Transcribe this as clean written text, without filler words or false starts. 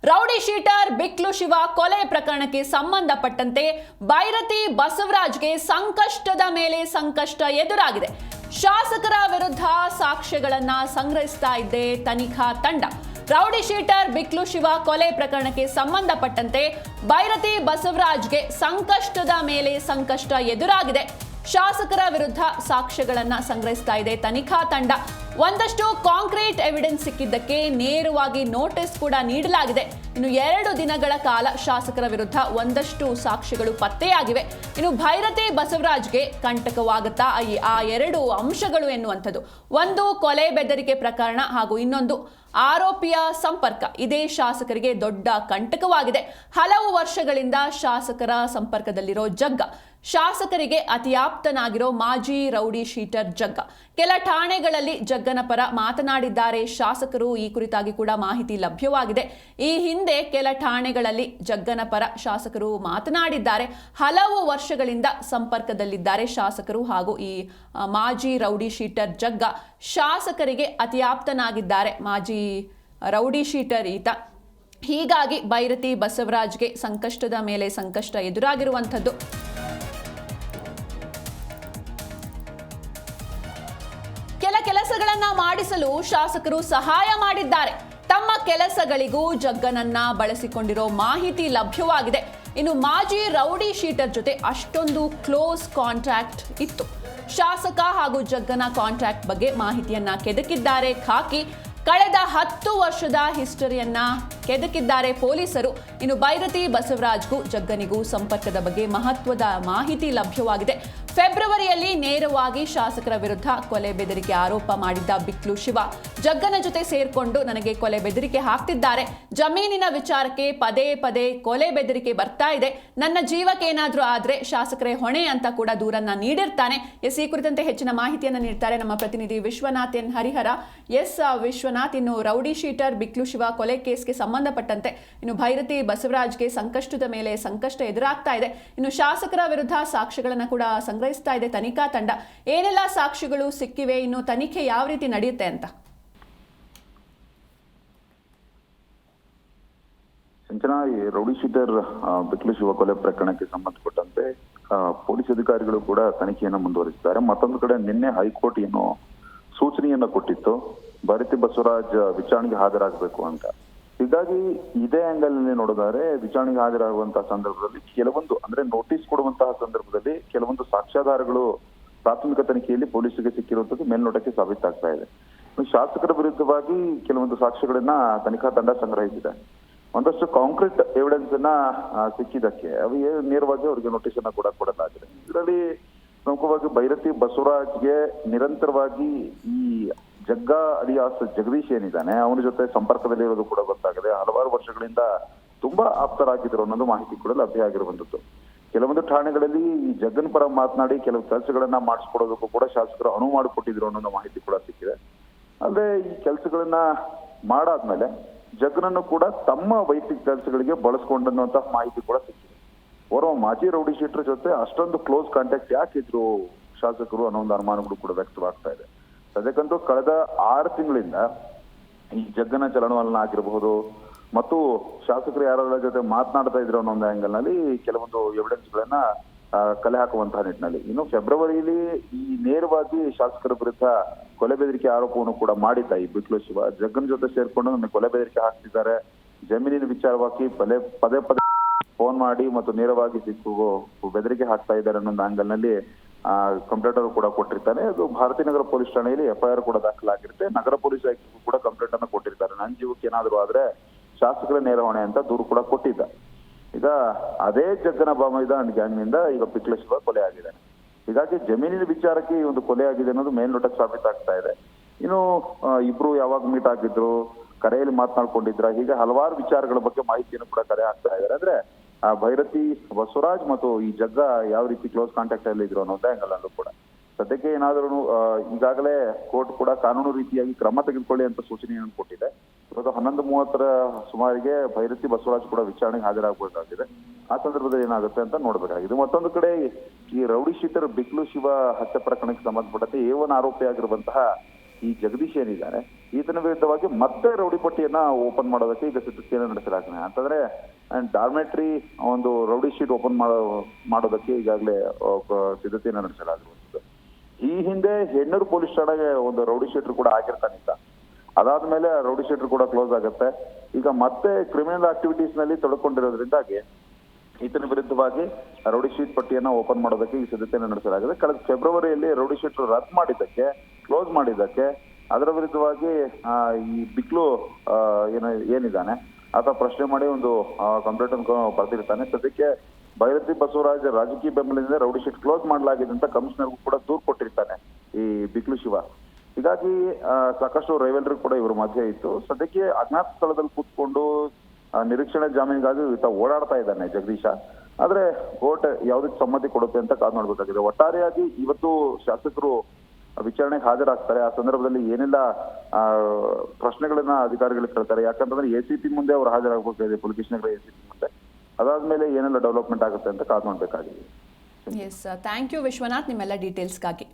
Rowdy sheeter ಬಿಕ್ಲು Shiva ಕೊಲೆ ಪ್ರಕರಣಕ್ಕೆ ಸಂಬಂಧಪಟ್ಟಂತೆ ಬೈರತಿ ಬಸವರಾಜ್ಗೆ ಸಂಕಷ್ಟದ ಮೇಲೆ ಸಂಕಷ್ಟ ಎದುರಾಗಿದೆ. ಶಾಸಕರ ವಿರುದ್ಧ ಸಾಕ್ಷ್ಯಗಳನ್ನ ಸಂಗ್ರಹಿಸ್ತಾ ಇದೆ ತನಿಖಾ ತಂಡ. ರೌಡಿ ಶೀಟರ್ ಬಿಕ್ಲು ಶಿವ ಕೊಲೆ ಪ್ರಕರಣಕ್ಕೆ ಸಂಬಂಧಪಟ್ಟಂತೆ ಬೈರತಿ ಬಸವರಾಜ್ಗೆ ಸಂಕಷ್ಟದ ಮೇಲೆ ಸಂಕಷ್ಟ ಎದುರಾಗಿದೆ. ಶಾಸಕರ ವಿರುದ್ಧ ಸಾಕ್ಷ್ಯಗಳನ್ನ ಸಂಗ್ರಹಿಸ್ತಾ ಇದೆ ತನಿಖಾ ತಂಡ. ಒಂದಷ್ಟು ಕಾಂಕ್ರೀಟ್ ಎವಿಡೆನ್ಸ್ ಸಿಕ್ಕಿದ್ದಕ್ಕೆ ನೇರವಾಗಿ ನೋಟಿಸ್ ಕೂಡ ನೀಡಲಾಗಿದೆ. ಇನ್ನು 2 ದಿನಗಳ ಕಾಲ ಶಾಸಕರ ವಿರುದ್ಧ ಒಂದಷ್ಟು ಸಾಕ್ಷ್ಯಗಳು ಪತ್ತೆಯಾಗಿವೆ. ಇನ್ನು ಭೈರತಿ ಬಸವರಾಜ್ಗೆ ಕಂಟಕವಾಗುತ್ತಾ ಆ 2 ಅಂಶಗಳು ಎನ್ನುವಂಥದ್ದು, ಒಂದು ಕೊಲೆ ಬೆದರಿಕೆ ಪ್ರಕರಣ ಹಾಗೂ ಇನ್ನೊಂದು ಆರೋಪಿಯ ಸಂಪರ್ಕ. ಇದೇ ಶಾಸಕರಿಗೆ ದೊಡ್ಡ ಕಂಟಕವಾಗಿದೆ. ಹಲವು ವರ್ಷಗಳಿಂದ ಶಾಸಕರ ಸಂಪರ್ಕದಲ್ಲಿರೋ ಜಗ್ಗ, ಶಾಸಕರಿಗೆ ಅತಿಯಾಪ್ತನಾಗಿರೋ ಮಾಜಿ ರೌಡಿ ಶೀಟರ್ ಜಗ್ಗ. ಕೆಲ ಠಾಣೆಗಳಲ್ಲಿ ಜಗ್ಗನ ಪರ ಮಾತನಾಡಿದ್ದಾರೆ ಶಾಸಕರು. ಈ ಕುರಿತಾಗಿ ಕೂಡ ಮಾಹಿತಿ ಲಭ್ಯವಾಗಿದೆ. ಈ ಹಿಂದೆ ಕೆಲ ಠಾಣೆಗಳಲ್ಲಿ ಜಗ್ಗನ ಪರ ಶಾಸಕರು ಮಾತನಾಡಿದ್ದಾರೆ. ಹಲವು ವರ್ಷಗಳಿಂದ ಸಂಪರ್ಕದಲ್ಲಿದ್ದಾರೆ ಶಾಸಕರು ಹಾಗೂ ಈ ಮಾಜಿ ರೌಡಿ ಶೀಟರ್ ಜಗ್ಗ. ಶಾಸಕರಿಗೆ ಅತಿಯಾಪ್ತನಾಗಿದ್ದಾರೆ ಮಾಜಿ ರೌಡಿ ಶೀಟರ್ ಈತ. ಹೀಗಾಗಿ ಬೈರತಿ ಬಸವರಾಜ್ಗೆ ಸಂಕಷ್ಟದ ಮೇಲೆ ಸಂಕಷ್ಟ ಎದುರಾಗಿರುವಂಥದ್ದು. ಕೆಲಸಗಳನ್ನ ಮಾಡಿಸಲು ಶಾಸಕರು ಸಹಾಯ ಮಾಡಿದ್ದಾರೆ. ತಮ್ಮ ಕೆಲಸಗಳಿಗೂ ಜಗ್ಗನನ್ನ ಬಳಸಿಕೊಂಡಿರೋ ಮಾಹಿತಿ ಲಭ್ಯವಾಗಿದೆ. ಇನ್ನು ಮಾಜಿ ರೌಡಿ ಶೀಟರ್ ಜೊತೆ ಅಷ್ಟೊಂದು ಕ್ಲೋಸ್ ಕಾಂಟ್ಯಾಕ್ಟ್ ಇತ್ತು. ಶಾಸಕ ಹಾಗೂ ಜಗ್ಗನ ಕಾಂಟ್ಯಾಕ್ಟ್ ಬಗ್ಗೆ ಮಾಹಿತಿಯನ್ನ ಕೆದಕಿದ್ದಾರೆ ಖಾಕಿ. ಕಳೆದ 10 ವರ್ಷದ ಹಿಸ್ಟರಿಯನ್ನ ಕೆದಕಿದ್ದಾರೆ ಪೊಲೀಸರು. ಇನ್ನು ಬೈರತಿ ಬಸವರಾಜ್ಗೂ ಜಗ್ಗನಿಗೂ ಸಂಪರ್ಕದ ಬಗ್ಗೆ ಮಹತ್ವದ ಮಾಹಿತಿ ಲಭ್ಯವಾಗಿದೆ. ಫೆಬ್ರವರಿಯಲ್ಲಿ ನೇರವಾಗಿ ಶಾಸಕರ ವಿರುದ್ಧ ಕೊಲೆ ಬೆದರಿಕೆ ಆರೋಪ ಮಾಡಿದ್ದ ಬಿಕ್ಲು ಶಿವ ಜಗ್ಗನ ಜೊತೆ ಸೇರ್ಕೊಂಡು ನನಗೆ ಕೊಲೆ ಬೆದರಿಕೆ ಹಾಕ್ತಿದ್ದಾರೆ, ಜಮೀನಿನ ವಿಚಾರಕ್ಕೆ ಪದೇ ಪದೇ ಕೊಲೆ ಬೆದರಿಕೆ ಬರ್ತಾ ಇದೆ, ನನ್ನ ಜೀವಕ್ಕೇನಾದ್ರೂ ಆದ್ರೆ ಶಾಸಕರೇ ಹೊಣೆ ಅಂತ ಕೂಡ ದೂರನ್ನ ನೀಡಿರ್ತಾನೆ. ಈ ಕುರಿತಂತೆ ಹೆಚ್ಚಿನ ಮಾಹಿತಿಯನ್ನು ನೀಡ್ತಾರೆ ನಮ್ಮ ಪ್ರತಿನಿಧಿ ವಿಶ್ವನಾಥ್ ಎನ್ ಹರಿಹರ. ವಿಶ್ವನಾಥ್, ಇನ್ನು ರೌಡಿ ಶೀಟರ್ ಬಿಕ್ಲು ಶಿವ ಕೊಲೆ ಕೇಸ್ಗೆ ಸಂಬಂಧಪಟ್ಟಂತೆ ಇನ್ನು ಭೈರತಿ ಬಸವರಾಜ್ಗೆ ಸಂಕಷ್ಟದ ಮೇಲೆ ಸಂಕಷ್ಟ ಎದುರಾಗ್ತಾ ಇದೆ. ಇನ್ನು ಶಾಸಕರ ವಿರುದ್ಧ ಸಾಕ್ಷ್ಯಗಳನ್ನ ಕೂಡ ಸಂಗ್ರಹಿಸ್ತಾ ಇದೆ ತನಿಖಾ ತಂಡ. ಏನೆಲ್ಲ ಸಾಕ್ಷಿಗಳು ಸಿಕ್ಕಿವೆ, ಇನ್ನು ತನಿಖೆ ಯಾವ ರೀತಿ ನಡೆಯುತ್ತೆ ಅಂತ? ಸಂಚನಾ, ಈ ರೌಡಿ ಶೀಟರ್ ಬಿಕ್ಲು ಶಿವ ಕೊಲೆ ಪ್ರಕರಣಕ್ಕೆ ಸಂಬಂಧಪಟ್ಟಂತೆ ಪೊಲೀಸ್ ಅಧಿಕಾರಿಗಳು ಕೂಡ ತನಿಖೆಯನ್ನು ಮುಂದುವರಿಸಿದ್ದಾರೆ. ಮತ್ತೊಂದು ಕಡೆ ನಿನ್ನೆ ಹೈಕೋರ್ಟ್ ಏನು ಸೂಚನೆಯನ್ನ ಕೊಟ್ಟಿತ್ತು, ಭೈರತಿ ಬಸವರಾಜ್ ವಿಚಾರಣೆಗೆ ಹಾಜರಾಗಬೇಕು ಅಂತ. ಹೀಗಾಗಿ ಇದೇ ಆಂಗಲ್ ನಲ್ಲಿ ನೋಡಿದರೆ ವಿಚಾರಣೆಗೆ ಹಾಜರಾಗುವಂತಹ ಸಂದರ್ಭದಲ್ಲಿ ಕೆಲವೊಂದು ಅಂದ್ರೆ ನೋಟಿಸ್ ಕೊಡುವಂತಹ ಸಂದರ್ಭದಲ್ಲಿ ಕೆಲವೊಂದು ಸಾಕ್ಷ್ಯಾಧಾರಗಳು ಪ್ರಾಥಮಿಕ ತನಿಖೆಯಲ್ಲಿ ಪೊಲೀಸರಿಗೆ ಸಿಕ್ಕಿರುವಂತದ್ದು ಮೇಲ್ನೋಟಕ್ಕೆ ಸಾಬೀತಾಗ್ತಾ ಇದೆ. ಶಾಸಕರ ವಿರುದ್ಧವಾಗಿ ಕೆಲವೊಂದು ಸಾಕ್ಷ್ಯಗಳನ್ನ ತನಿಖಾ ತಂಡ ಸಂಗ್ರಹಿಸಿದೆ. ಒಂದಷ್ಟು ಕಾಂಕ್ರೀಟ್ ಎವಿಡೆನ್ಸ್ ಅನ್ನ ಸಿಕ್ಕಿದ್ದಕ್ಕೆ ನೇರವಾಗಿ ಅವರಿಗೆ ನೋಟಿಸ್ ಅನ್ನ ಕೂಡ ಕೊಡಲಾಗಿದೆ. ಇದರಲ್ಲಿ ಪ್ರಮುಖವಾಗಿ ಭೈರತಿ ಬಸವರಾಜ್ಗೆ ನಿರಂತರವಾಗಿ ಈ ಜಗ್ಗ ಅಲಿಯಾಸ್ ಜಗದೀಶ್ ಏನಿದ್ದಾನೆ ಅವನ ಜೊತೆ ಸಂಪರ್ಕದಲ್ಲಿ ಇರೋದು ಕೂಡ ಗೊತ್ತಾಗಿದೆ. ಹಲವಾರು ವರ್ಷಗಳಿಂದ ತುಂಬಾ ಆಪ್ತರಾಗಿದ್ರು ಅನ್ನೋದು ಮಾಹಿತಿ ಕೂಡ ಲಭ್ಯ ಆಗಿರುವಂತದ್ದು. ಕೆಲವೊಂದು ಠಾಣೆಗಳಲ್ಲಿ ಈ ಜಗ್ಗನ್ ಪರ ಮಾತನಾಡಿ ಕೆಲವು ಕೆಲಸಗಳನ್ನ ಮಾಡಿಸ್ಕೊಡೋದಕ್ಕೂ ಕೂಡ ಶಾಸಕರು ಅನುವು ಮಾಡಿಕೊಟ್ಟಿದ್ರು ಅನ್ನೋ ಮಾಹಿತಿ ಕೂಡ ಸಿಕ್ಕಿದೆ. ಅಲ್ಲದೆ ಈ ಕೆಲಸಗಳನ್ನ ಮಾಡಾದ್ಮೇಲೆ ಜಗ್ಗನನ್ನು ಕೂಡ ತಮ್ಮ ವೈಯಕ್ತಿಕ ಕೆಲಸಗಳಿಗೆ ಬಳಸ್ಕೊಂಡನ್ನುವಂತಹ ಮಾಹಿತಿ ಕೂಡ ಸಿಕ್ಕಿದೆ. ಓರ್ವ ಮಾಜಿ ರೌಡಿ ಶೀಟರ್ ಜೊತೆ ಅಷ್ಟೊಂದು ಕ್ಲೋಸ್ ಕಾಂಟ್ಯಾಕ್ಟ್ ಯಾಕಿದ್ರು ಶಾಸಕರು ಅನ್ನೋ ಒಂದು ಅನುಮಾನಗಳು ಕೂಡ ವ್ಯಕ್ತವಾಗ್ತಾ ಇದೆ. ಅದಕ್ಕಂತೂ ಕಳೆದ 6 ತಿಂಗಳಿಂದ ಈ ಜಗ್ಗನ ಚಲನವಲನ ಆಗಿರಬಹುದು ಮತ್ತು ಶಾಸಕರು ಯಾರ ಜೊತೆ ಮಾತನಾಡ್ತಾ ಇದ್ರು ಅನ್ನೋ ಒಂದು ಆಂಗಲ್ ನಲ್ಲಿ ಕೆಲವೊಂದು ಎವಿಡೆನ್ಸ್ ಗಳನ್ನ ಕಲೆ ಹಾಕುವಂತಹ ನಿಟ್ಟಿನಲ್ಲಿ ಇನ್ನು ಫೆಬ್ರವರಿಯಲ್ಲಿ ಈ ನೇರವಾಗಿ ಶಾಸಕರ ವಿರುದ್ಧ ಕೊಲೆ ಬೆದರಿಕೆ ಆರೋಪವನ್ನು ಕೂಡ ಮಾಡಿದ್ದ ಈ ಬಿಕ್ಲು ಶಿವ ಜಗ್ಗನ ಜೊತೆ ಸೇರ್ಕೊಂಡು ನನಗೆ ಕೊಲೆ ಬೆದರಿಕೆ ಹಾಕ್ತಿದ್ದಾರೆ, ಜಮೀನಿನ ವಿಚಾರವಾಗಿ ಪದೇ ಪದೇ ಫೋನ್ ಮಾಡಿ ಮತ್ತು ನೇರವಾಗಿ ಬೆದರಿಕೆ ಹಾಕ್ತಾ ಇದ್ದಾರೆ ಅನ್ನೋ ಆಂಗಲ್ ನಲ್ಲಿ ಕಂಪ್ಲೇಂಟ್ ಕೂಡ ಕೊಟ್ಟಿರ್ತಾನೆ. ಅದು ಭಾರತೀನಗರ ಪೊಲೀಸ್ ಠಾಣೆಯಲ್ಲಿ FIR ಕೂಡ ದಾಖಲಾಗಿರುತ್ತೆ. ನಗರ ಪೊಲೀಸ್ ಆಯುಕ್ತರು ಕೂಡ ಕಂಪ್ಲೇಂಟ್ ಅನ್ನು ಕೊಟ್ಟಿರ್ತಾರೆ. ನನ್ನ ಜೀವಕ್ಕೆ ಏನಾದ್ರು ಆದ್ರೆ ಶಾಸಕರ ನೇರ ಹೊಣೆ ಅಂತ ದೂರು ಕೂಡ ಕೊಟ್ಟಿದ್ದ. ಈಗ ಅದೇ ಜಗ್ಗನ ಬಾಮೈದ ಗ್ಯಾಂಗ್ ನಿಂದ ಈಗ ಬಿಕ್ಲು ಶಿವ ಕೊಲೆ ಆಗಿದ್ದಾನೆ. ಹೀಗಾಗಿ ಜಮೀನಿನ ವಿಚಾರಕ್ಕೆ ಈ ಒಂದು ಕೊಲೆ ಆಗಿದೆ ಅನ್ನೋದು ಮೇಲ್ನೋಟಕ್ಕೆ ಸಾಬೀತಾಗ್ತಾ ಇದೆ. ಇನ್ನು ಇಬ್ರು ಯಾವಾಗ ಮೀಟ್ ಆಗಿದ್ರು, ಕರೆಯಲ್ಲಿ ಮಾತನಾಡ್ಕೊಂಡಿದ್ರ, ಹೀಗೆ ಹಲವಾರು ವಿಚಾರಗಳ ಬಗ್ಗೆ ಮಾಹಿತಿಯನ್ನು ಕೂಡ ಕರೆ ಹಾಕ್ತಾ ಇದ್ದಾರೆ. ಅಂದ್ರೆ ಭೈರತಿ ಬಸವರಾಜ್ ಮತ್ತು ಈ ಜಗ್ಗ ಯಾವ ರೀತಿ ಕ್ಲೋಸ್ ಕಾಂಟ್ಯಾಕ್ಟ್ ಅಲ್ಲಿ ಇದ್ರು ಅನ್ನೋದೇ ಆಂಗಲ್ ಕೂಡ ಸದ್ಯಕ್ಕೆ ಏನಾದ್ರೂ ಈಗಾಗಲೇ ಕೋರ್ಟ್ ಕೂಡ ಕಾನೂನು ರೀತಿಯಾಗಿ ಕ್ರಮ ತೆಗೆದುಕೊಳ್ಳಿ ಅಂತ ಸೂಚನೆಯನ್ನು ಕೊಟ್ಟಿದೆ. ಇವತ್ತು 11:30 ಸುಮಾರಿಗೆ ಭೈರತಿ ಬಸವರಾಜ್ ಕೂಡ ವಿಚಾರಣೆಗೆ ಹಾಜರಾಗಬೇಕಾಗಿದೆ. ಆ ಸಂದರ್ಭದಲ್ಲಿ ಏನಾಗುತ್ತೆ ಅಂತ ನೋಡ್ಬೇಕಾಗಿದೆ. ಮತ್ತೊಂದು ಕಡೆ ಈ ರೌಡಿ ಶೀಟರ್ ಬಿಕ್ಲು ಶಿವ ಹತ್ಯೆ ಪ್ರಕರಣಕ್ಕೆ ಸಂಬಂಧಪಟ್ಟಂತೆ A1 ಆರೋಪಿ ಆಗಿರುವಂತಹ ಈ ಜಗದೀಶ್ ಏನಿದ್ದಾರೆ ಈತನ ವಿರುದ್ಧವಾಗಿ ಮತ್ತೆ ರೌಡಿ ಪಟ್ಟಿಯನ್ನ ಓಪನ್ ಮಾಡೋದಕ್ಕೆ ಈಗ ಸಿದ್ಧತೆಯನ್ನು ನಡೆಸಲಾಗಿದೆ. ಅಂತಂದ್ರೆ ಡಾರ್ಮೆಟ್ರಿ ಒಂದು ರೌಡಿ ಶೀಟ್ ಓಪನ್ ಮಾಡೋದಕ್ಕೆ ಈಗಾಗಲೇ ಸಿದ್ಧತೆಯನ್ನು ನಡೆಸಲಾಗಿರುವಂಥದ್ದು. ಈ ಹಿಂದೆ ಹೆಣ್ಣೂರು ಪೊಲೀಸ್ ಠಾಣೆಗೆ ಒಂದು ರೌಡಿ ಶೀಟರ್ ಕೂಡ ಆಗಿರ್ತಾನಿದ್ದ. ಅದಾದ್ಮೇಲೆ ರೌಡಿ ಶೀಟರ್ ಕೂಡ ಕ್ಲೋಸ್ ಆಗುತ್ತೆ. ಈಗ ಮತ್ತೆ ಕ್ರಿಮಿನಲ್ ಆಕ್ಟಿವಿಟೀಸ್ ನಲ್ಲಿ ತೊಡಕೊಂಡಿರೋದ್ರಿಂದಾಗಿ ಈತನ ವಿರುದ್ಧವಾಗಿ ರೌಡಿ ಶೀಟ್ ಪಟ್ಟಿಯನ್ನ ಓಪನ್ ಮಾಡೋದಕ್ಕೆ ಈ ಸಿದ್ಧತೆಯನ್ನು ನಡೆಸಲಾಗಿದೆ. ಕಳೆದ ಫೆಬ್ರವರಿಯಲ್ಲಿ ರೌಡಿ ಶೀಟ್ ರದ್ದು ಮಾಡಿದ್ದಕ್ಕೆ, ಕ್ಲೋಸ್ ಮಾಡಿದ್ದಕ್ಕೆ, ಅದರ ವಿರುದ್ಧವಾಗಿ ಈ ಬಿಕ್ಲು ಏನಿದ್ದಾನೆ ಆತ ಪ್ರಶ್ನೆ ಮಾಡಿ ಒಂದು ಕಂಪ್ಲೇಂಟ್ ಅನ್ನು ಬರ್ತಿರ್ತಾನೆ. ಸದ್ಯಕ್ಕೆ ಭೈರತಿ ಬಸವರಾಜ್ ರಾಜಕೀಯ ಬೆಂಬಲದಿಂದ ರೌಡಿ ಶೀಟ್ ಕ್ಲೋಸ್ ಮಾಡಲಾಗಿದೆ ಅಂತ ಕಮಿಷನರ್ಗೂ ಕೂಡ ದೂರು ಕೊಟ್ಟಿರ್ತಾನೆ ಈ ಬಿಕ್ಲು ಶಿವ. ಹೀಗಾಗಿ ಸಾಕಷ್ಟು ರೈವಲ್ರಿ ಕೂಡ ಇವ್ರ ಮಧ್ಯೆ ಇತ್ತು. ಸದ್ಯಕ್ಕೆ ಅಜ್ಞಾತ ಸ್ಥಳದಲ್ಲಿ ಕೂತ್ಕೊಂಡು ನಿರೀಕ್ಷಣೆ ಜಾಮೀನಿಗಾಗಿ ಈತ ಓಡಾಡ್ತಾ ಇದ್ದಾನೆ ಜಗದೀಶ. ಆದ್ರೆ ಕೋರ್ಟ್ ಯಾವ್ದಕ್ಕೆ ಸಮ್ಮತಿ ಕೊಡುತ್ತೆ ಅಂತ ಕಾದು ನೋಡ್ಬೇಕಾಗಿದೆ. ಒಟ್ಟಾರೆಯಾಗಿ ಇವತ್ತು ಶಾಸಕರು ವಿಚಾರಣೆಗೆ ಹಾಜರಾಗ್ತಾರೆ. ಆ ಸಂದರ್ಭದಲ್ಲಿ ಏನೆಲ್ಲ ಪ್ರಶ್ನೆಗಳನ್ನ ಅಧಿಕಾರಿಗಳಿಗೆ ಕೇಳ್ತಾರೆ. ಯಾಕಂತಂದ್ರೆ ACP ಮುಂದೆ ಅವ್ರು ಹಾಜರಾಗಬೇಕಾಗಿದೆ, ಪುಲಕೇಶಿನಗರ ACP ಮುಂದೆ. ಅದಾದ್ಮೇಲೆ ಏನೆಲ್ಲ ಡೆವಲಪ್ಮೆಂಟ್ ಆಗುತ್ತೆ ಅಂತ ಕಾದು ನೋಡ್ಬೇಕಾಗಿದೆ. ಎಸ್, ಥ್ಯಾಂಕ್ ಯು ವಿಶ್ವನಾಥ್ ನಿಮ್ಮೆಲ್ಲ ಡೀಟೇಲ್ಸ್ಗಾಗಿ.